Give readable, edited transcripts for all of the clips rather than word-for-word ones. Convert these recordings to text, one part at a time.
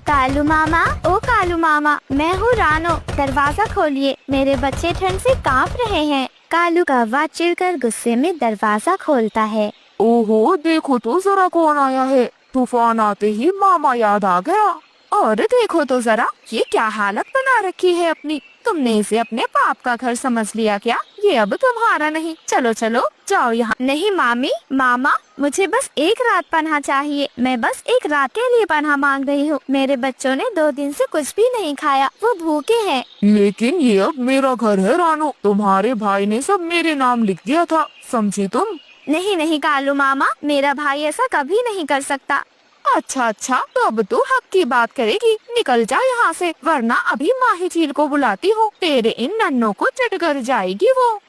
कालू मामा, ओ कालू मामा, मैं हूँ रानो, दरवाजा खोलिए, मेरे बच्चे ठंड से कांप रहे हैं। कालू कौवा चिढ़कर गुस्से में दरवाजा खोलता है। ओहो, देखो तो जरा कौन आया है। तूफान आते ही मामा याद आ गया। और देखो तो जरा ये क्या हालत बना रखी है अपनी। तुमने इसे अपने बाप का घर समझ लिया क्या? ये अब तुम्हारा नहीं। चलो चलो जाओ यहाँ। नहीं मामी, मामा, मुझे बस एक रात पनाह चाहिए। मैं बस एक रात के लिए पनाह मांग रही हूँ। मेरे बच्चों ने 2 दिन से कुछ भी नहीं खाया, वो भूखे हैं। लेकिन ये अब मेरा घर है रानो। तुम्हारे भाई ने सब मेरे नाम लिख दिया था, समझी तुम? नहीं नहीं कालू मामा, मेरा भाई ऐसा कभी नहीं कर सकता। अच्छा अच्छा, तो अब तू हक की बात करेगी। निकल जा यहाँ से, वरना अभी माही झील को बुलाती हूँ। तेरे इन नन्नों को चट कर जाएगी वो।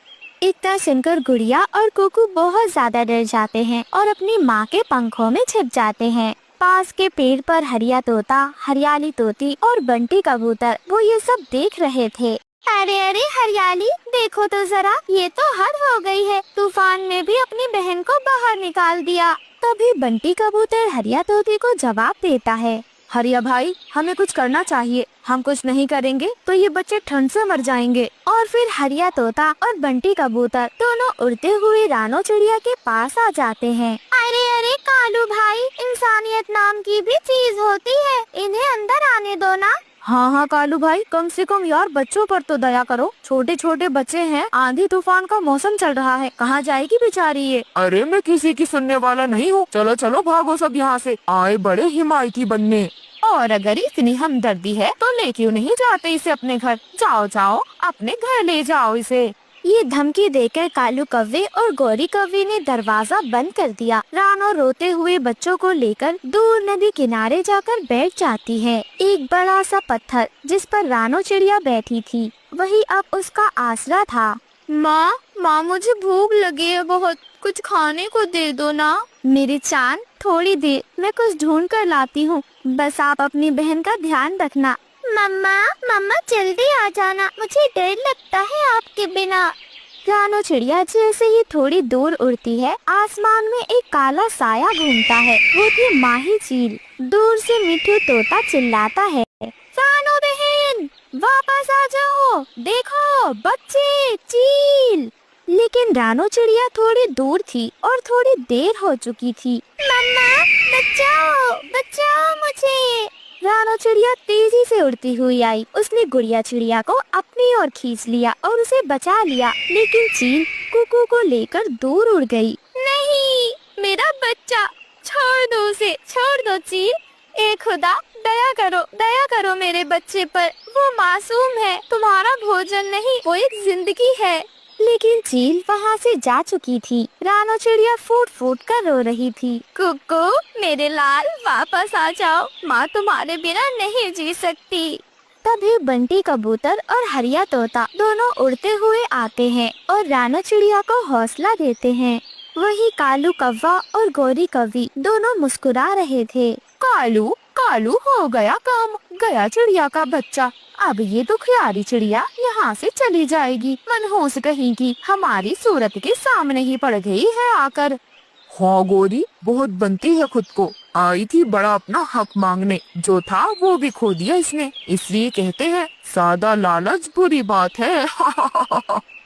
इतना सुनकर गुड़िया और कुकू बहुत ज्यादा डर जाते हैं और अपनी माँ के पंखों में छिप जाते हैं। पास के पेड़ पर हरिया तोता, हरियाली तोती और बंटी कबूतर वो ये सब देख रहे थे। अरे अरे हरियाली, देखो तो जरा, ये तो हद हो गई है। तूफान ने भी अपनी बहन को बाहर निकाल दिया। तभी बंटी कबूतर हरिया तोती को जवाब देता है। हरिया भाई, हमें कुछ करना चाहिए। हम कुछ नहीं करेंगे तो ये बच्चे ठंड से मर जाएंगे। और फिर हरिया तोता और बंटी कबूतर दोनों उड़ते हुए रानो चिड़िया के पास आ जाते हैं। अरे अरे कालू भाई, इंसानियत नाम की भी चीज होती है, इन्हें अंदर आने दो ना। हाँ हाँ कालू भाई, कम से कम यार बच्चों पर तो दया करो। छोटे छोटे बच्चे हैं, आंधी तूफान का मौसम चल रहा है, कहाँ जाएगी बेचारी ये। अरे मैं किसी की सुनने वाला नहीं हूँ। चलो चलो भागो सब यहाँ से, आए बड़े हिमायती बनने। और अगर इतनी हमदर्दी है तो ले क्यों नहीं जाते इसे अपने घर। जाओ जाओ, अपने घर ले जाओ इसे। ये धमकी देकर कालू कव्वे और गौरी कव्वे ने दरवाजा बंद कर दिया। रानो रोते हुए बच्चों को लेकर दूर नदी किनारे जाकर बैठ जाती है। एक बड़ा सा पत्थर जिस पर रानो चिड़िया बैठी थी, वही अब उसका आसरा था। माँ, माँ, मुझे भूख लगी है बहुत, कुछ खाने को दे दो ना। मेरी चांद, थोड़ी देर, मैं कुछ ढूंढ कर लाती हूँ, बस आप अपनी बहन का ध्यान रखना। मम्मा, मम्मा जल्दी आ जाना, मुझे डर लगता है आपके बिना। रानो चिड़िया जैसे ही थोड़ी दूर उड़ती है, आसमान में एक काला साया घूमता है। वो थी माही चील। दूर से मिठू तोता चिल्लाता है, रानो बहन, वापस आ जाओ, देखो बच्चे, चील। लेकिन रानो चिड़िया थोड़ी दूर थी और थोड़ी देर हो चुकी थी। मम्मा, बचाओ, बचाओ मुझे। रानो चिड़िया तेजी से उड़ती हुई आई। उसने गुड़िया चिड़िया को अपनी ओर खींच लिया और उसे बचा लिया। लेकिन चील कुकू को लेकर दूर उड़ गई। नहीं, मेरा बच्चा, छोड़ दो उसे, छोड़ दो चील। ए खुदा, दया करो मेरे बच्चे पर, वो मासूम है, तुम्हारा भोजन नहीं, वो एक जिंदगी है। लेकिन चील वहाँ से जा चुकी थी। रानो चिड़िया फूट फूट कर रो रही थी। कुकू, मेरे लाल, वापस आ जाओ, माँ तुम्हारे बिना नहीं जी सकती। तभी बंटी कबूतर और हरिया तोता दोनों उड़ते हुए आते हैं और रानो चिड़िया को हौसला देते हैं। वही कालू कौवा और गौरी कौवी दोनों मुस्कुरा रहे थे। कालू, कालू, हो गया काम, गया चिड़िया का बच्चा। अब ये तो खियारी चिड़िया यहाँ से चली जाएगी। मनहूस कहीं की हमारी सूरत के सामने ही पड़ गई है आकर। हाँ गोरी, बहुत बनती है खुद को। आई थी बड़ा अपना हक मांगने, जो था वो भी खो दिया इसने। इसलिए कहते हैं सादा लालच बुरी बात है।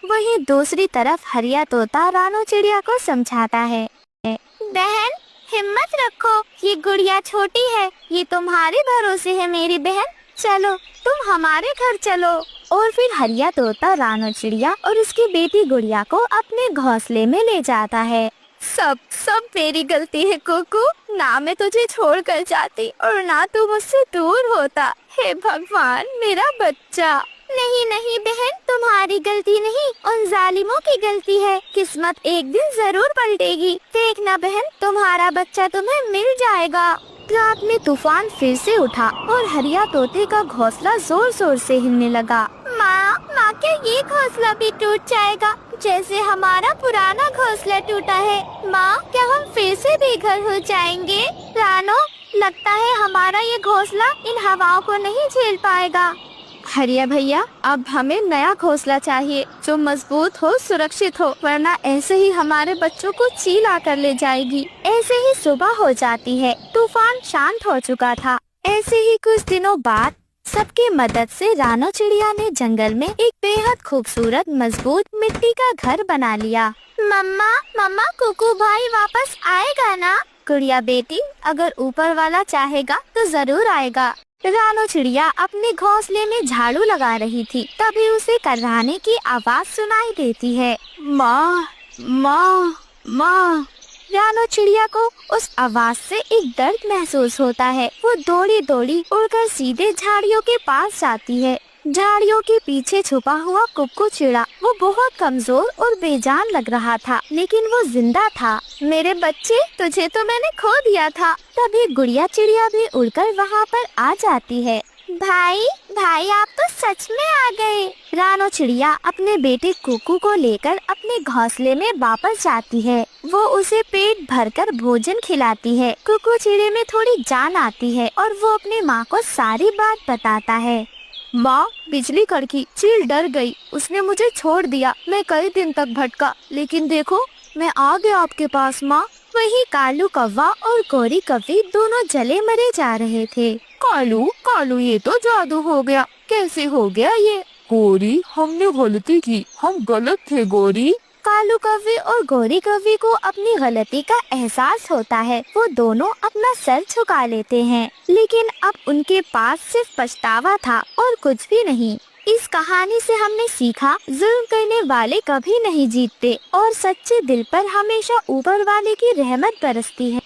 वहीं दूसरी तरफ हरिया तोता रानो चिड़िया को समझाता है, बहन हिम्मत रखो, ये गुड़िया छोटी है, ये तुम्हारे भरोसे है मेरी बहन, चलो तुम हमारे घर चलो। और फिर हरिया तोता रानो चिड़िया और उसकी बेटी गुड़िया को अपने घोंसले में ले जाता है। सब मेरी गलती है कुकू, ना मैं तुझे छोड़ कर जाती और ना तू मुझसे दूर होता। हे भगवान, मेरा बच्चा। नहीं नहीं बहन, तुम्हारी गलती नहीं, उन जालिमों की गलती है। किस्मत एक दिन जरूर पलटेगी, देखना बहन, तुम्हारा बच्चा तुम्हें मिल जाएगा। रात में तूफान फिर से उठा और हरिया तोते का घोंसला जोर जोर से हिलने लगा। माँ, क्या ये घोंसला भी टूट जाएगा जैसे हमारा पुराना घोंसला टूटा है? माँ, क्या हम फिर से बेघर हो जाएंगे? रानो, लगता है हमारा ये घोंसला इन हवाओं को नहीं झेल पाएगा। हरिया भैया, अब हमें नया घोंसला चाहिए जो मजबूत हो, सुरक्षित हो, वरना ऐसे ही हमारे बच्चों को चील आकर ले जाएगी। ऐसे ही सुबह हो जाती है। तूफान शांत हो चुका था। ऐसे ऐसे ही कुछ दिनों बाद सबकी मदद से रानो चिड़िया ने जंगल में एक बेहद खूबसूरत मजबूत मिट्टी का घर बना लिया। मम्मा मम्मा कुकू भाई वापस आएगा ना? गुड़िया बेटी, अगर ऊपर वाला चाहेगा तो जरूर आएगा। रानो चिड़िया अपने घोंसले में झाड़ू लगा रही थी, तभी उसे कर्राने की आवाज सुनाई देती है। माँ माँ माँ। रानो चिड़िया को उस आवाज से एक दर्द महसूस होता है। वो दौड़ी दौड़ी उड़कर सीधे झाड़ियों के पास जाती है। झाड़ियों के पीछे छुपा हुआ कुक्कू चिड़ा वो बहुत कमजोर और बेजान लग रहा था, लेकिन वो जिंदा था। मेरे बच्चे, तुझे तो मैंने खो दिया था। तभी गुड़िया चिड़िया भी उड़कर वहाँ पर आ जाती है। भाई भाई, आप तो सच में आ गए। रानो चिड़िया अपने बेटे कुकू को लेकर अपने घोंसले में वापस जाती है। वो उसे पेट भरकर भोजन खिलाती है। कुकू चिड़े में थोड़ी जान आती है और वो अपनी माँ को सारी बात बताता है। माँ, बिजली कड़की, चील डर गई, उसने मुझे छोड़ दिया। मैं कई दिन तक भटका, लेकिन देखो मैं आ गया आपके पास माँ। वही कालू कौवा और गोरी कौवी दोनों जले मरे जा रहे थे। कालू कालू, ये तो जादू हो गया। कैसे हो गया ये? गोरी, हमने गलती की, हम गलत थे गोरी। कालू कौवे और गोरी कौवी को अपनी गलती का एहसास होता है। वो दोनों अपना सर झुका लेते हैं, लेकिन अब उनके पास सिर्फ पछतावा था और कुछ भी नहीं। इस कहानी से हमने सीखा, जुल्म करने वाले कभी नहीं जीतते और सच्चे दिल पर हमेशा ऊपर वाले की रहमत बरसती है।